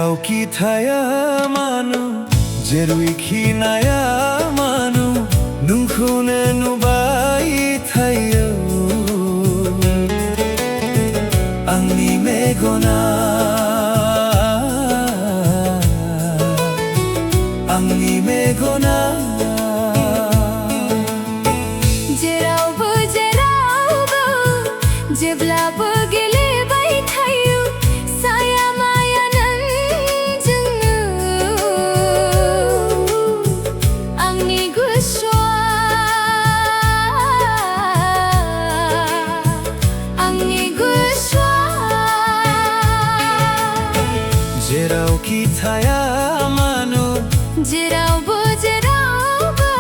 Jerauki thaya manu Jerui khinaya manu Nungkhune nubai thayo Angni megona Angni megona Jeraubo jeraubo Jeblabo gelebai thayo Saya maya nan jengnu Angni guswa Angni guswa Jerauki thaya manu Jeraubo jeraubo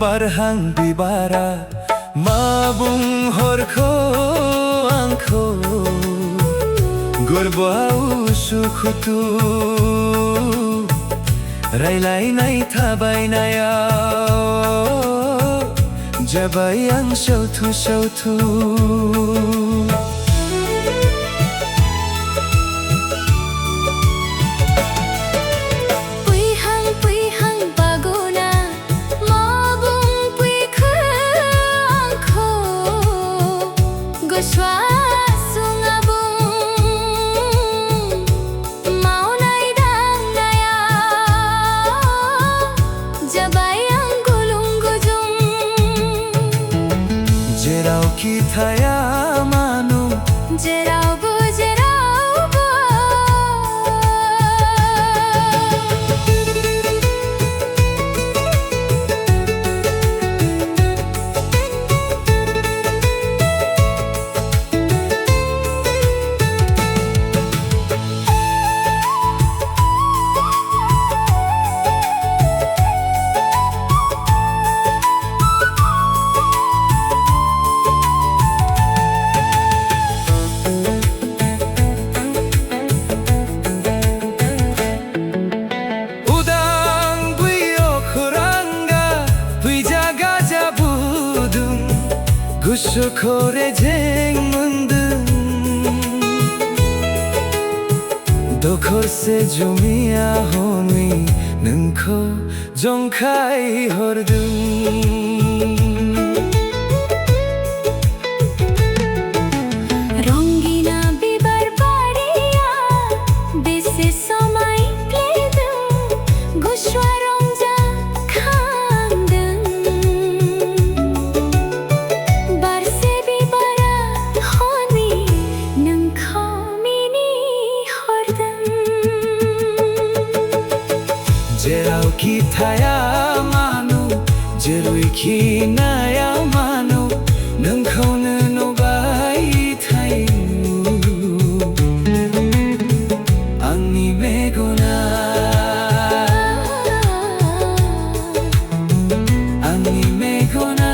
Barhang bibara mabung horko angko gorbau sukhutu railai nai thabai naya jabai ang sautu Jerauki thaya manu Jeraubo jeraubo Gusukhore jeng mundung Dokhor se jumiya honi Nungkho jongkhai hordung Rongina bibar bariya Bese samai pledung Gushwa rongja khandung Barse bibara honi Nungkho mini hordung Jerauki thaya manu Jerui khinaya manu Nungkhone nubai thayo Angni megona Angni megona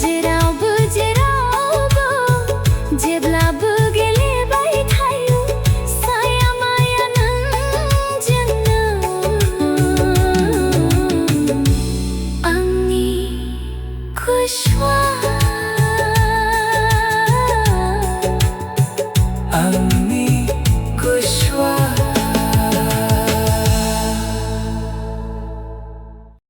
Jeraubo jeraubo Jeblabo gelebai thayo Saya maya nan jengnu Angni guswa